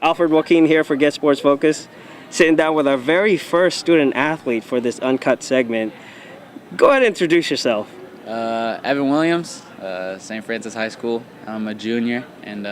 Alfred Joaquin here for GetSportsFocus, sitting down with our very first student athlete for this Uncut segment. Go ahead and introduce yourself. Evan Williams, St. Francis High School. I'm a junior and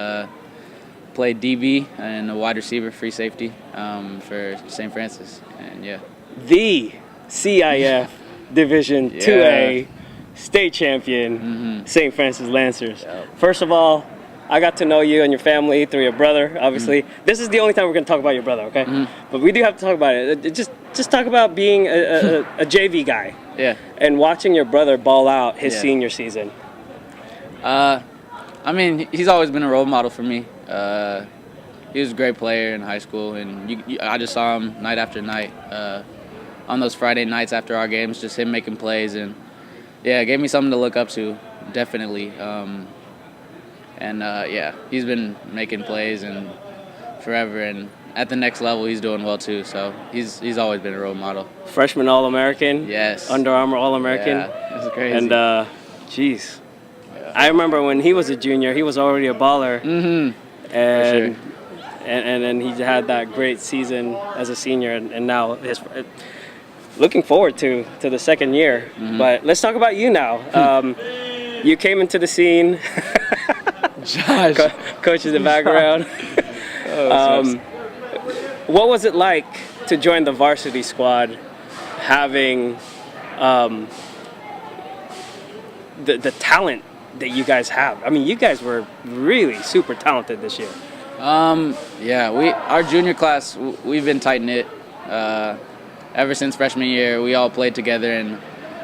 played DB and a wide receiver, free safety for St. Francis. And yeah. The CIF Division 2A state champion, St. Francis Lancers. Yep. First of all, I got to know you and your family through your brother, obviously. This is the only time we're going to talk about your brother, okay? But we do have to talk about it. Just talk about being a JV guy. Yeah. And watching your brother ball out his senior season. I mean, he's always been a role model for me. He was a great player in high school, and I just saw him night after night on those Friday nights after our games, just him making plays. And, yeah, it gave me something to look up to, definitely. He's been making plays and forever, and at the next level, he's doing well too. So he's always been a role model. Freshman All-American. Yes. Under Armour All-American. Yeah, it was crazy. And I remember when he was a junior, he was already a baller. And For sure. and then he had that great season as a senior, and now looking forward to the second year. But let's talk about you now. You came into the scene. Josh. Coach in the background. What was it like to join the varsity squad, having the talent that you guys have? I mean, you guys were really super talented this year. Our junior class, we've been tight-knit ever since freshman year. We all played together, and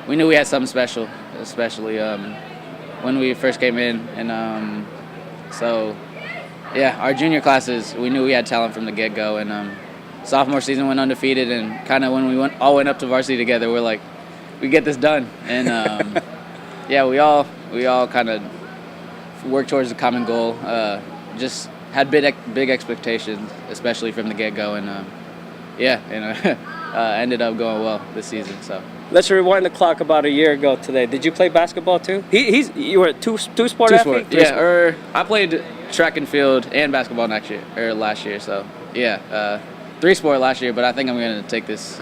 we knew we had something special, especially when we first came in. And our junior classes, we knew we had talent from the get-go. And sophomore season went undefeated, and kind of when we all went up to varsity together, we're like, we get this done. And we all kind of worked towards a common goal. Just had big expectations, especially from the get-go, and ended up going well this season. So let's rewind the clock about a year ago today. Did you play basketball too? You were a two-sport athlete? I played track and field and basketball last year. So three-sport last year, but I think I'm going to take this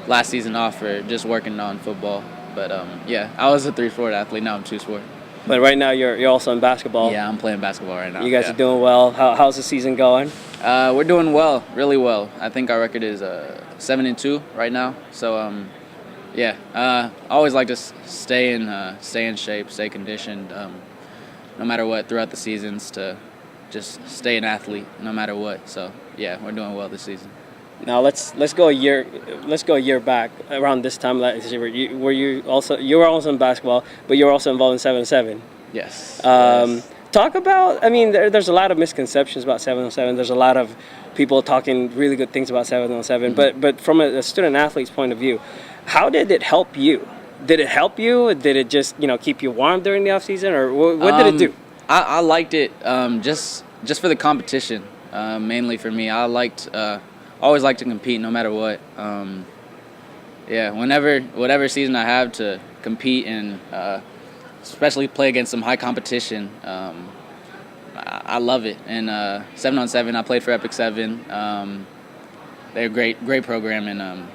last season off for just working on football. But I was a three-sport athlete. Now I'm two-sport. But right now you're also in basketball. Yeah, I'm playing basketball right now. You guys are doing well. How's the season going? We're doing well, really well. I think our record is 7-2 right now. So always like to stay in shape, stay conditioned, no matter what throughout the seasons, to just stay an athlete no matter what. So we're doing well this season. Now let's go a year back. Around this time last year, you were also in basketball, but you were also involved in 7-on-7. Yes. Talk about. I mean, there's a lot of misconceptions about 7-on-7. There's a lot of people talking really good things about 7-on-7. But from a student athlete's point of view, how did it help you? Did it help you? Did it just keep you warm during the off season, or what did it do? I liked it just for the competition, mainly for me. Always like to compete no matter what. Whatever season I have to compete and especially play against some high competition, I love it. And 7-on-7, I played for Epic 7. They're a great program, and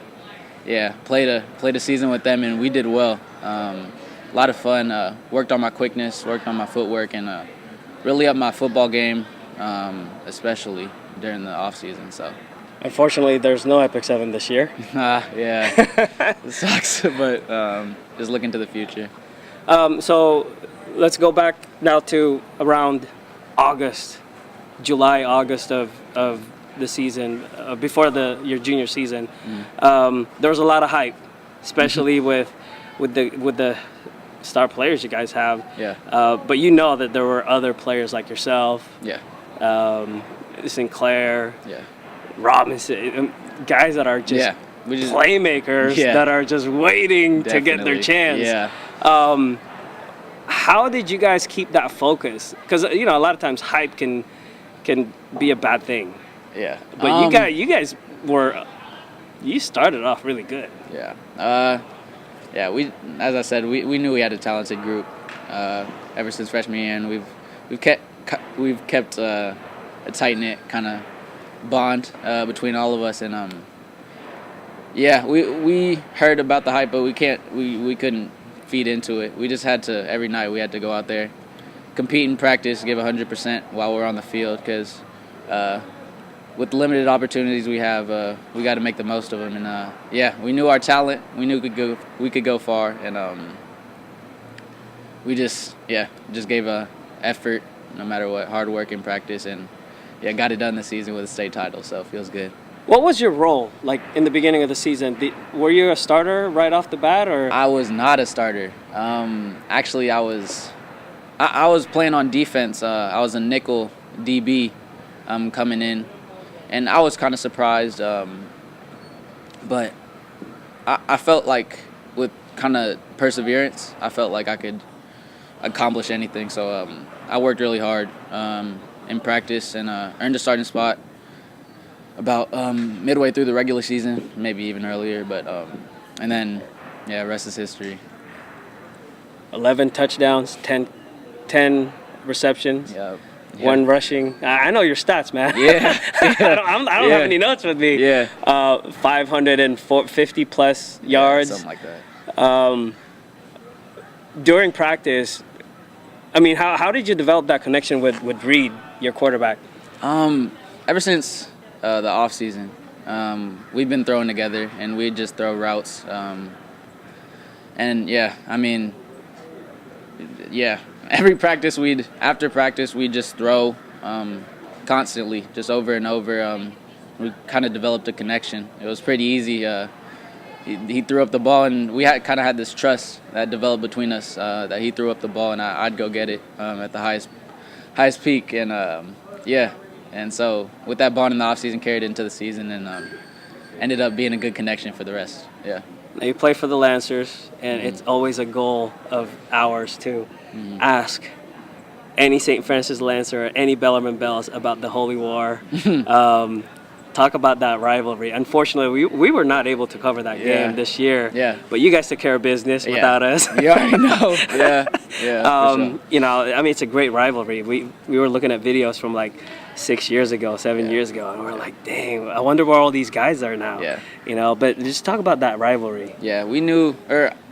played a season with them, and we did well. A lot of fun. Worked on my quickness, worked on my footwork, and really up my football game, especially during the off season. So. Unfortunately, there's no Epic 7 this year. It sucks, but just looking to the future. So let's go back now to around July, August of the season, before your junior season. There was a lot of hype, especially with the star players you guys have. But you know that there were other players like yourself. Sinclair. Robinson, guys that are just playmakers that are just waiting to get their chance. How did you guys keep that focus? Because a lot of times hype can be a bad thing. But you guys started off really good. We, as I said, we knew we had a talented group ever since freshman year, and we've kept a tight knit kind of bond between all of us, and yeah, we heard about the hype, but we couldn't feed into it. We just had to, every night we had to go out there, compete and practice, give 100% while we're on the field, because with the limited opportunities we have, we got to make the most of them. And yeah, we knew our talent, we knew we could go far, and we just gave a effort no matter what, hard work and practice, and yeah, got it done this season with a state title, so it feels good. What was your role like in the beginning of the season? Were you a starter right off the bat, or? I was not a starter. Actually, I was playing on defense. I was a nickel DB coming in, and I was kind of surprised. But I felt like with kind of perseverance, I felt like I could accomplish anything. So I worked really hard in practice and earned a starting spot about midway through the regular season, maybe even earlier. But and then, yeah, rest is history. 11 touchdowns, 10 receptions. Yeah. 1 rushing. I know your stats, man. Yeah. I don't have any notes with me. Yeah. 550 plus yards. Something like that. During practice, I mean, how did you develop that connection with Reed, your quarterback? Ever since the off season, we've been throwing together, and we just throw routes. And yeah, I mean, yeah. Every practice, after practice, we'd just throw constantly, just over and over. We kind of developed a connection. It was pretty easy. He threw up the ball, and we kind of had this trust that developed between us, that he threw up the ball, and I'd go get it at the highest peak. And, yeah, and so with that bond in the offseason, carried into the season, and ended up being a good connection for the rest. Yeah. Now you play for the Lancers, and it's always a goal of ours to ask any St. Francis Lancer or any Bellarmine Bells about the Holy War. Talk about that rivalry. Unfortunately, we were not able to cover that game this year. Yeah. But you guys took care of business without us. You already know. Yeah. Sure. You know, I mean, it's a great rivalry. We were looking at videos from like 6 years ago, 7 years ago, and we're like, dang, I wonder where all these guys are now. Yeah. You know, but just talk about that rivalry. Yeah,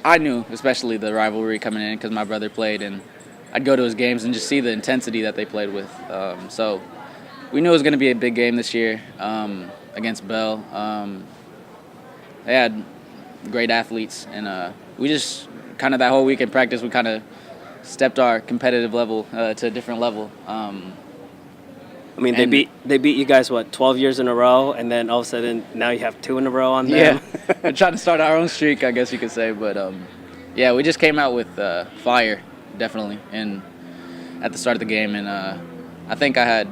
I knew especially the rivalry coming in because my brother played, and I'd go to his games and just see the intensity that they played with. So we knew it was going to be a big game this year against Bell. They had great athletes, and we just kind of that whole week in practice, we kind of stepped our competitive level to a different level. I mean, they beat you guys, 12 years in a row, and then all of a sudden now you have 2 in a row on them. Yeah, we're trying to start our own streak, I guess you could say. But yeah, we just came out with fire, definitely, and at the start of the game, and I think I had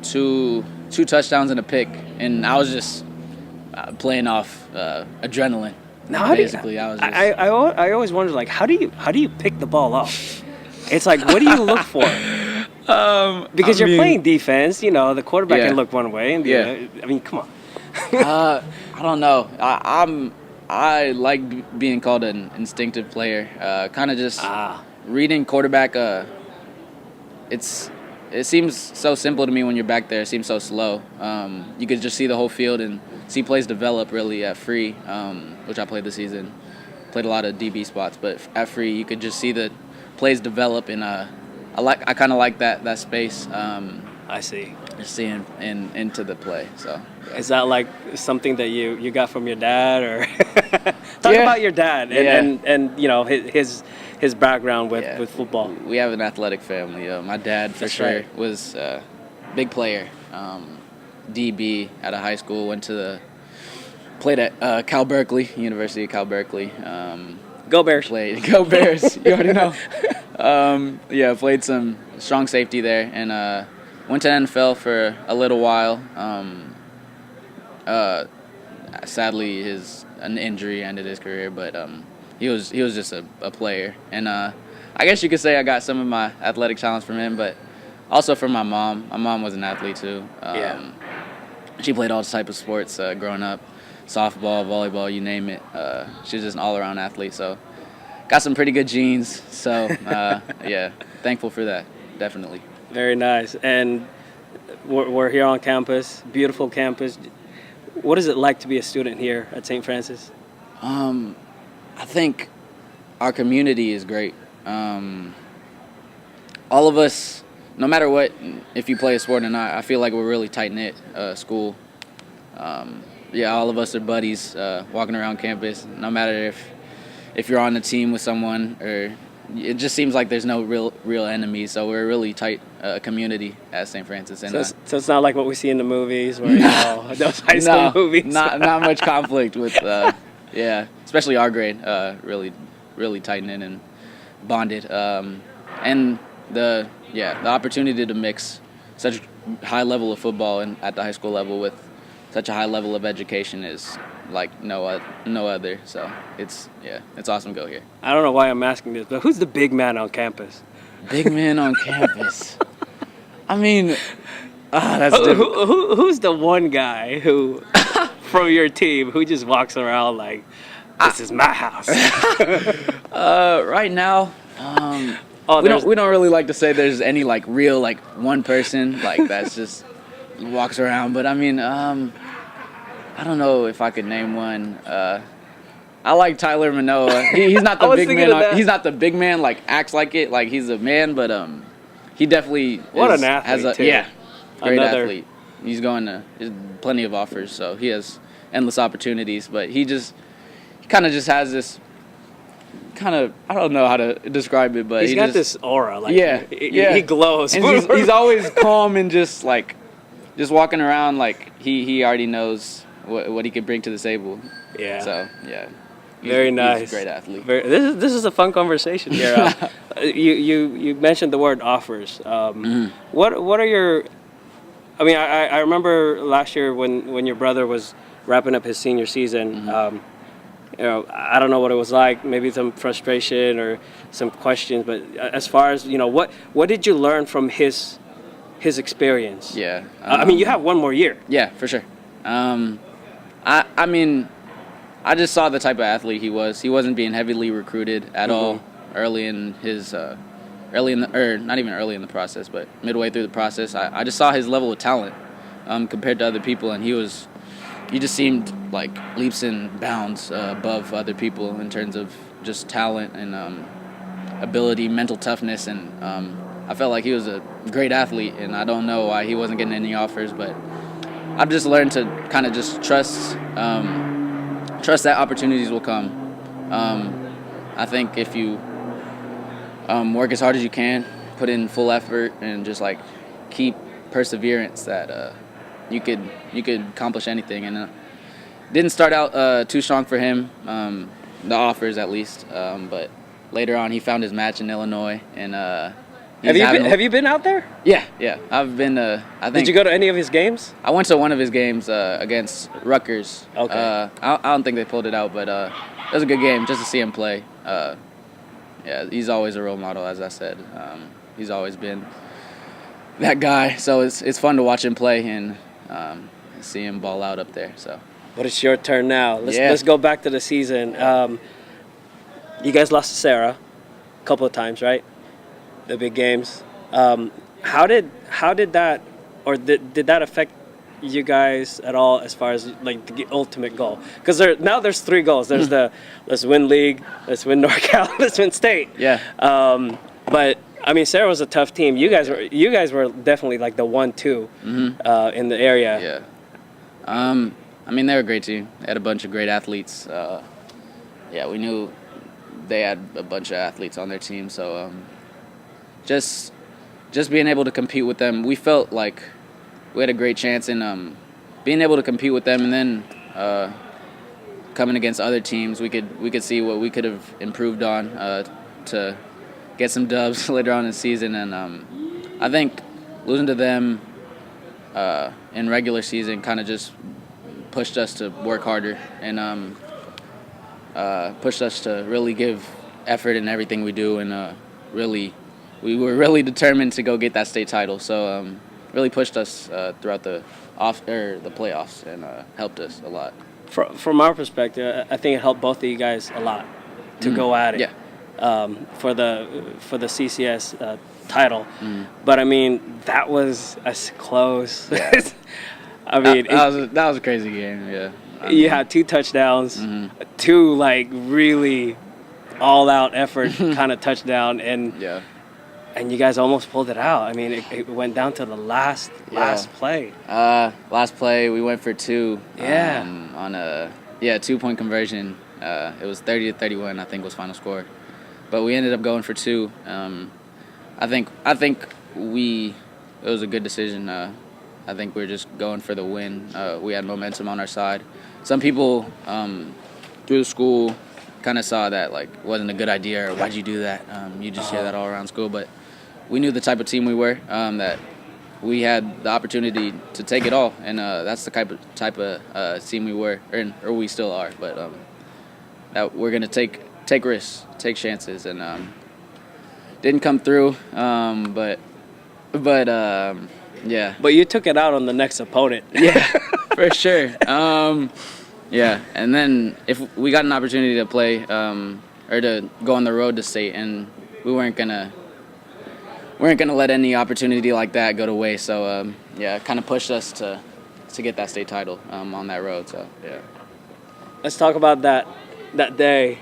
two touchdowns and a pick, and I was just playing off adrenaline. Now, basically, I was. I always wondered, like, how do you pick the ball up? It's like, what do you look for? Because you're playing defense, you know, the quarterback can look one way, and I mean, come on. I don't know. I like being called an instinctive player. Kind of just reading quarterback. It seems so simple to me when you're back there. It seems so slow. You could just see the whole field and see plays develop really at free, which I played this season. Played a lot of DB spots, but at free you could just see the plays develop, and I kind of like that space. I see. Just seeing into the play. So is that like something that you got from your dad, or talk about your dad and you know his background with football? We have an athletic family. My dad for sure was a big player, DB at a high school. Played at Cal Berkeley, University of Cal Berkeley. Go Bears! Go Bears! You already know. Played some strong safety there, and went to NFL for a little while. Sadly, an injury ended his career, but he was just a player, and I guess you could say I got some of my athletic talents from him, but also from my mom. My mom was an athlete too. She played all types of sports growing up. Softball, volleyball, you name it. She was just an all-around athlete, so got some pretty good genes. So, thankful for that, definitely. Very nice. And We're here on campus, beautiful campus. What is it like to be a student here at St. Francis? I think our community is great. All of us, no matter what, if you play a sport or not, I feel like we're really tight-knit school. All of us are buddies walking around campus, no matter if you're on the team with someone, or it just seems like there's no real enemies. So we're a really tight community at St. Francis. And so it's not like what we see in the movies, where those high school movies. not much conflict with especially our grade. Really tight knit and bonded. And the opportunity to mix such high level of football and at the high school level with such a high level of education is like no other. So it's awesome to go here. I don't know why I'm asking this, but who's the big man on campus? Big man on campus. I mean, that's difficult. Who's the one guy who from your team who just walks around like, this is my house? Right now, we don't really like to say there's any like real like one person like that's just walks around. But I mean, I don't know if I could name one. I like Tyler Manoa. He's not the big man. He's not the big man like acts like it like he's a man, but he definitely an athlete too. Great athlete. He's there's plenty of offers, so he has endless opportunities. But he kind of just has this kind of, I don't know how to describe it, but he's got this aura, like he glows. And he's always calm and just walking around like he already knows what he can bring to the table. Yeah. So very nice. He's a great athlete. This is a fun conversation here. You mentioned the word offers. What are your? I mean, I remember last year when your brother was wrapping up his senior season. I don't know what it was like. Maybe some frustration or some questions. But as far as what did you learn from his experience? Yeah. I mean, you have one more year. Yeah, for sure. I mean, I just saw the type of athlete he was. He wasn't being heavily recruited at all early in his not even early in the process, but midway through the process. I just saw his level of talent compared to other people, and he just seemed like leaps and bounds above other people in terms of just talent and ability, mental toughness, and I felt like he was a great athlete, and I don't know why he wasn't getting any offers, but I've just learned to kind of just trust that opportunities will come. I think if you work as hard as you can, put in full effort, and just like keep perseverance, that you could accomplish anything. And didn't start out too strong for him, the offers at least, but later on he found his match in Illinois, and have you been out there? Yeah. I've been. Did you go to any of his games? I went to one of his games against Rutgers. Okay. I don't think they pulled it out, but it was a good game just to see him play. He's always a role model, as I said. He's always been that guy. So it's fun to watch him play and see him ball out up there. So. But it's your turn now. Let's go back to the season. You guys lost to Sarah a couple of times, right? The big games. How did that, or did that affect you guys at all as far as like the ultimate goal? Because there's 3 goals. There's the let's win league, let's win NorCal, let's win state. Yeah. But I mean, Sarah was a tough team. You guys were definitely like the 1-2 in the area. Yeah. I mean, they were a great team. They had a bunch of great athletes. We knew they had a bunch of athletes on their team, so. Just being able to compete with them, we felt like we had a great chance in being able to compete with them, and then coming against other teams, we could see what we could have improved on to get some dubs later on in the season. And I think losing to them in regular season kind of just pushed us to work harder and pushed us to really give effort in everything we do, and we were really determined to go get that state title. So really pushed us throughout the playoffs and helped us a lot. From our perspective, I think it helped both of you guys a lot to go at it. Yeah. For the CCS title. But I mean, that was as close. Yeah. I mean, that was a crazy game. Yeah. You had 2 touchdowns, 2 like really all-out effort kind of touchdown, and you guys almost pulled it out. I mean, it went down to the last play. Last play, we went for 2. Yeah. On a 2-point conversion. It was 30-31, I think, was final score. But we ended up going for 2. I think it was a good decision. I think we were just going for the win. We had momentum on our side. Some people through the school kind of saw that like wasn't a good idea, or why'd you do that? You just hear that all around school. But we knew the type of team we were, that we had the opportunity to take it all, and that's the type of team we were, or we still are. But that we're gonna take risks, take chances, and didn't come through. But yeah. But you took it out on the next opponent. Yeah, for sure. Yeah, and then if we got an opportunity to play or to go on the road to state, and we weren't gonna let any opportunity like that go to waste. So it kind of pushed us to get that state title on that road. So yeah. Let's talk about that day.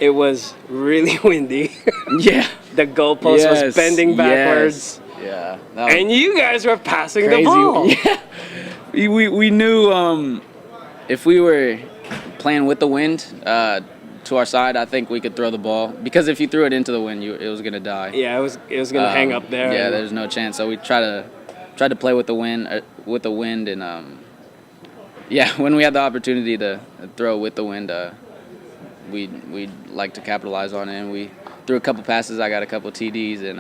It was really windy. Yeah. The goalpost was bending backwards. Yes. Yeah. And you guys were passing crazy. the ball. Yeah. We knew if we were playing with the wind to our side, I think we could throw the ball, because if you threw it into the wind, it was gonna die. Yeah, it was gonna hang up there. Yeah, there's no chance. So we tried to play with the wind, and when we had the opportunity to throw with the wind, we'd like to capitalize on it, and we threw a couple passes. I got a couple TDs, and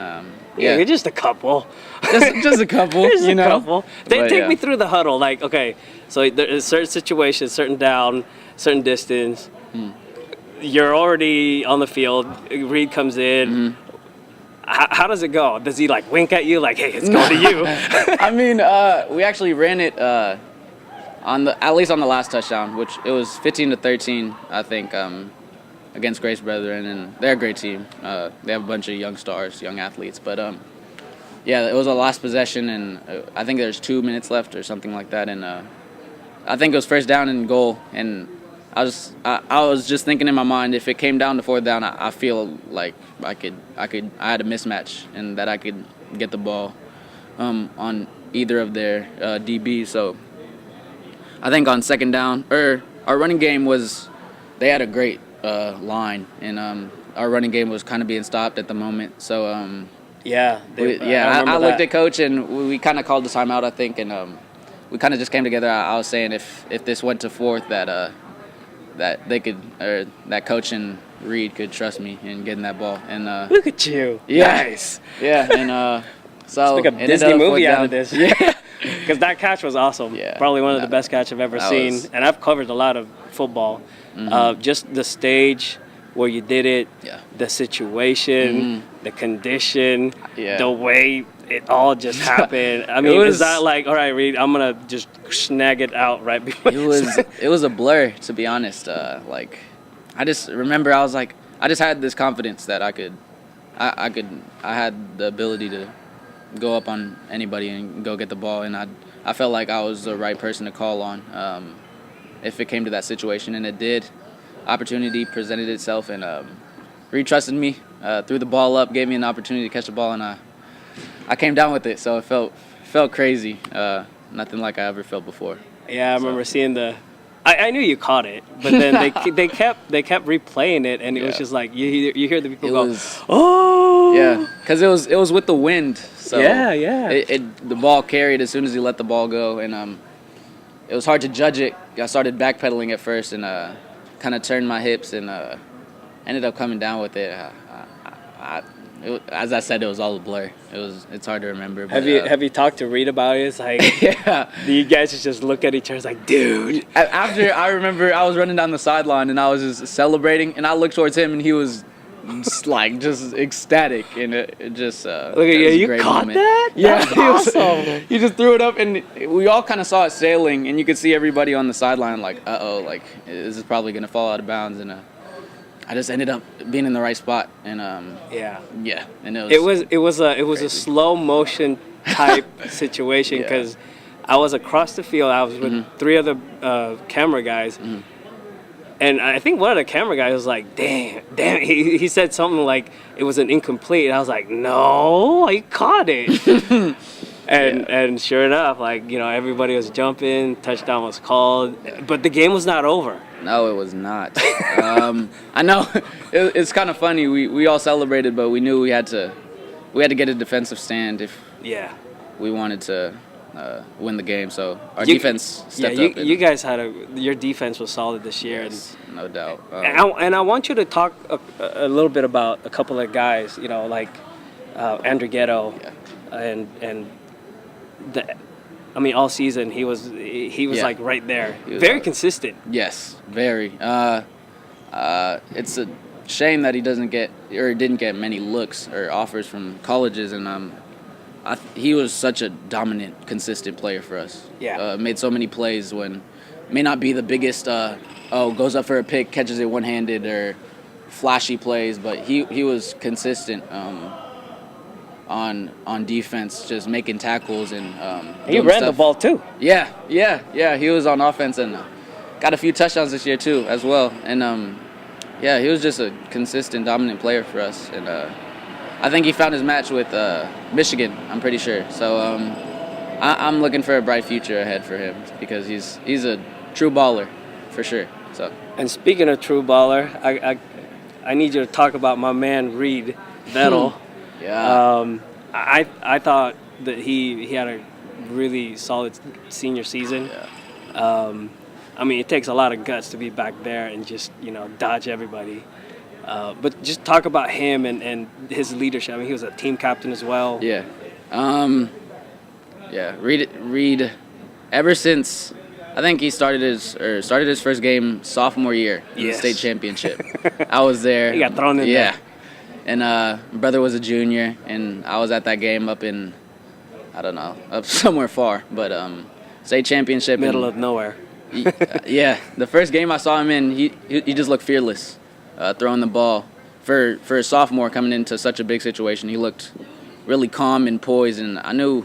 yeah, just a couple. just a couple. Just you know? a couple. Take me through the huddle. Like, okay, so there's certain situations, certain down, certain distance. You're already on the field. Reed comes in. How does it go? Does he like wink at you like, hey, it's going to you? I mean, we actually ran it at least on the last touchdown, which it was 15-13, I think, against Grace Brethren, and they're a great team. They have a bunch of young stars, young athletes, but it was a last possession, and I think there's 2 minutes left or something like that, and I think it was first down and goal, and I was just thinking in my mind, if it came down to 4th down, I feel like I had a mismatch, and that I could get the ball on either of their DBs. So I think on 2nd down, our running game they had a great line, and our running game was kind of being stopped at the moment. So I looked at coach, and we kind of called the timeout, I think, and we kind of just came together. I was saying if this went to 4th, that they could, or that coach and Reed could trust me in getting that ball. And look at you. Yeah. Nice. Yeah, and so it's like a Disney movie out of this. Yeah. Because that catch was awesome. Yeah. Probably one of the best catches I've ever seen. And I've covered a lot of football. Just the stage where you did it, the situation, the condition, the way it all just happened. I mean, is that like, all right, Reed, I'm going to just snag it out right before it was a blur, to be honest. Like, I just remember I was like, I just had this confidence that I had the ability to go up on anybody and go get the ball, and I felt like I was the right person to call on if it came to that situation, and it did. Opportunity presented itself, and Reed trusted me, threw the ball up, gave me an opportunity to catch the ball, and I came down with it. So it felt crazy, nothing like I ever felt before. Yeah, I remember seeing I knew you caught it, but then they kept replaying it, and it was just like you hear the people go, oh, yeah, because it was with the wind. So yeah. The ball carried as soon as he let the ball go, and it was hard to judge it. I started backpedaling at first, and kind of turned my hips, and ended up coming down with it. As I said, it was all a blur. It's hard to remember. But, have you talked to Reed about it? It's like, do you guys just look at each other like, dude? After, I remember I was running down the sideline, and I was just celebrating, and I looked towards him, and he was just ecstatic, and it just look at you caught moment. That? Yeah, that's awesome. He just threw it up, and we all kind of saw it sailing, and you could see everybody on the sideline like, like, this is probably gonna fall out of bounds, and I just ended up being in the right spot, and Yeah. yeah, and It was a crazy. slow motion type situation Yeah. because I was across the field. I was with three other camera guys, and I think one of the camera guys was like, "Damn!" He said something like it was an incomplete. And I was like, "No, I caught it." And sure enough, like everybody was jumping. Touchdown was called, but the game was not over. No, it was not. I know it's kind of funny. We all celebrated, but we knew we had to get a defensive stand if Yeah. we wanted to win the game. So our You- defense stepped Yeah, up. you guys had your defense was solid this year. Yes, no doubt. And I want you to talk a little bit about a couple of guys, like Andrew Ghetto, and all season he was Yeah. like right there, He was very consistent. Yes, very. It's a shame that he didn't get many looks or offers from colleges, and he was such a dominant, consistent player for us. Yeah. Made so many plays when may not be the biggest. Goes up for a pick, catches it one-handed, or flashy plays, but he was consistent on defense, just making tackles and He doing ran the stuff. ball too. Yeah. He was on offense and got a few touchdowns this year too, as well. And he was just a consistent, dominant player for us. And I think he found his match with Michigan. I'm pretty sure. So I'm looking for a bright future ahead for him because he's a true baller, for sure. So. And speaking of true baller, I need you to talk about my man Reed Vettel. Yeah. I thought that he had a really solid senior season. Yeah. It takes a lot of guts to be back there and just dodge everybody. But just talk about him and his leadership. He was a team captain as well. Yeah. Reed. Ever since I think he started his first game sophomore year in the state championship. I was there. He got thrown in there. And my brother was a junior, and I was at that game up in, I don't know, up somewhere far, but state championship. Middle of nowhere. The first game I saw him in, he just looked fearless, throwing the ball. For a sophomore coming into such a big situation, he looked really calm and poised, and I knew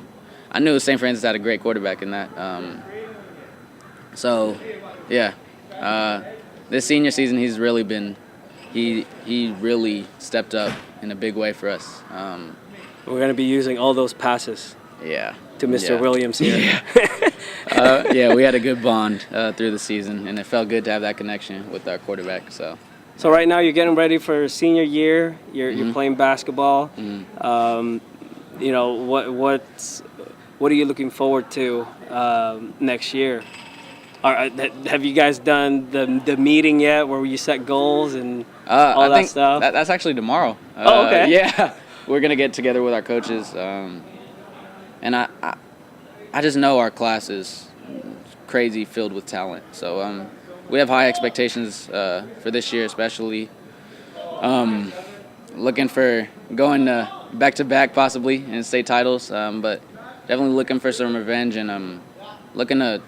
St. Francis had a great quarterback in that. This senior season, he's really been. He really stepped up in a big way for us. We're going to be using all those passes to Mr. Williams here. We had a good bond through the season, and it felt good to have that connection with our quarterback. So right now you're getting ready for senior year. You're playing basketball. What are you looking forward to next year? Have you guys done the meeting yet where you set goals and all that stuff? That's actually tomorrow. Okay. Yeah, we're gonna get together with our coaches, and I just know our class is crazy filled with talent. So we have high expectations for this year, especially. Looking for going back to back possibly in state titles, but definitely looking for some revenge, and looking to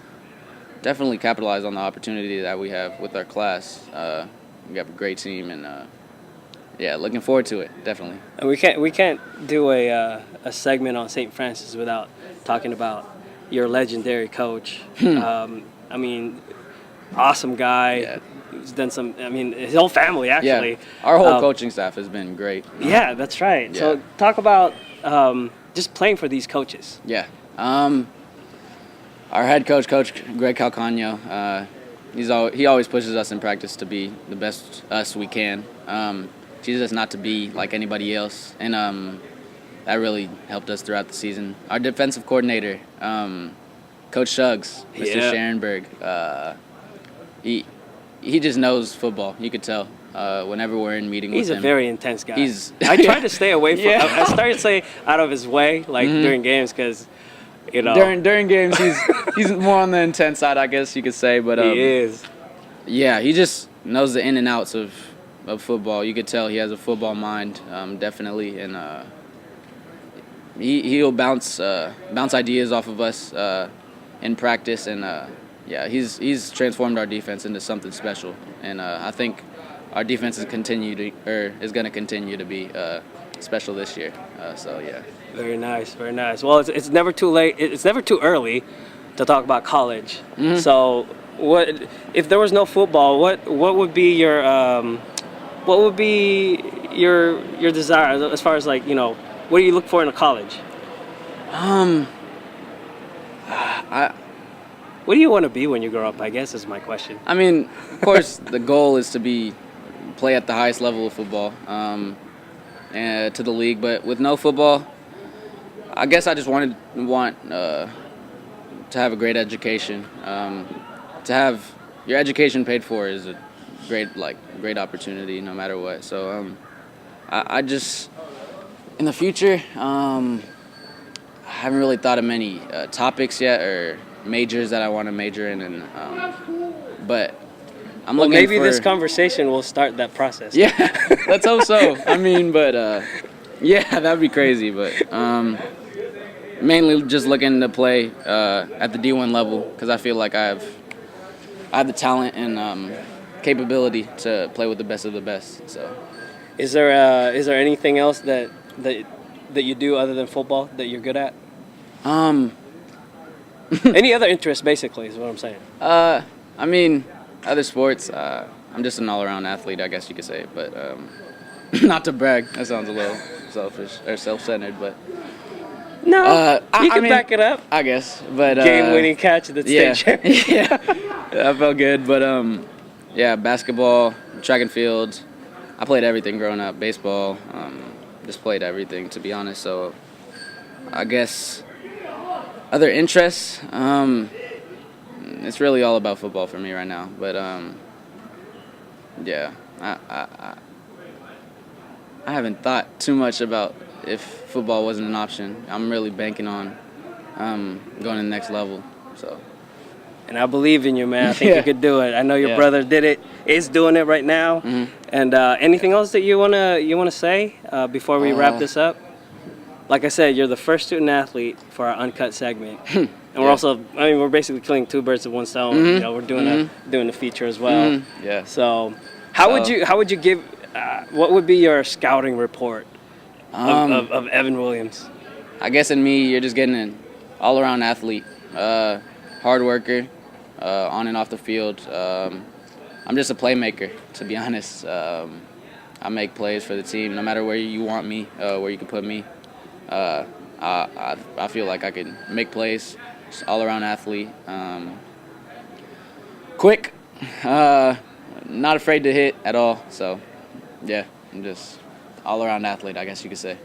definitely capitalize on the opportunity that we have with our class. We have a great team, and looking forward to it, definitely. And we can't do a segment on St. Francis without talking about your legendary coach. Awesome guy. Yeah. He's done some. His whole family actually. Yeah, our whole coaching staff has been great. Yeah, that's right. Yeah. So talk about just playing for these coaches. Yeah. Our head coach, Coach Greg Calcagno, he always pushes us in practice to be the best us we can. Teaches us not to be like anybody else, and that really helped us throughout the season. Our defensive coordinator, Coach Suggs, Mr. Sharonberg, he just knows football. You could tell whenever we're in meeting with him. He's a very intense guy. I try to stay away from. I started to stay out of his way, during games, because. During games, he's more on the intense side, I guess you could say. But he is. Yeah, he just knows the in and outs of football. You could tell he has a football mind, definitely, and he'll bounce ideas off of us in practice, and he's transformed our defense into something special. And I think our defense is going to continue to be special this year. So yeah. Very nice, very nice. Well, it's never too late. It's never too early to talk about college. So, what if there was no football? What would be your desire as far as, like, you know, what do you look for in a college? What do you want to be when you grow up, I guess, is my question. I mean, of course, the goal is to play at the highest level of football, and to the league. But with no football, I guess I just want to have a great education. To have your education paid for is a great opportunity, no matter what. So I just, in the future, I haven't really thought of many topics yet or majors that I want to major in, but I'm looking maybe for, this conversation will start that process. Yeah, let's hope so. I mean, but yeah, that'd be crazy. But mainly just looking to play at the D1 level because I feel like I have the talent and capability to play with the best of the best. So, is there anything else that you do other than football that you're good at? Any other interest, basically, is what I'm saying. I mean, other sports. I'm just an all-around athlete, I guess you could say. But not to brag. That sounds a little selfish or self-centered, but no, you can back it up. I guess, but game-winning catch at the state championship. Yeah, that felt good. But yeah, basketball, track and field. I played everything growing up. Baseball, just played everything, to be honest. So I guess other interests. It's really all about football for me right now. But yeah, I haven't thought too much about if football wasn't an option. I'm really banking on going to the next level. So. And I believe in you, man. I think you could do it. I know your brother is doing it right now. And anything else that you wanna say before we wrap this up? Like I said, you're the first student athlete for our Uncut segment, and we're also, we're basically killing two birds with one stone. You know, we're doing the feature as well. Yeah. So, how would you give? What would be your scouting report of Evan Williams? I guess in me, you're just getting an all-around athlete, hard worker, on and off the field. I'm just a playmaker, to be honest. I make plays for the team, no matter where you want me, where you can put me. I feel like I can make plays. Just all-around athlete. Quick, not afraid to hit at all. So, yeah, I'm just all-around athlete, I guess you could say.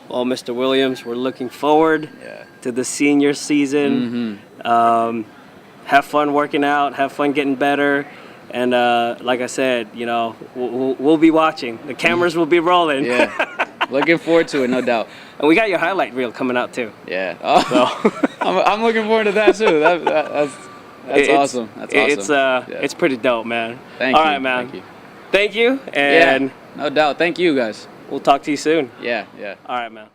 Well, Mr. Williams, we're looking forward to the senior season. Have fun working out. Have fun getting better. And like I said, you know, we'll be watching. The cameras will be rolling. Yeah. Looking forward to it, no doubt. And we got your highlight reel coming out too. Yeah. Oh, so. I'm looking forward to that too. That's awesome. That's awesome. It's pretty dope, man. Thank you. All right, man. Thank you. Thank you. And no doubt. Thank you, guys. We'll talk to you soon. Yeah. All right, man.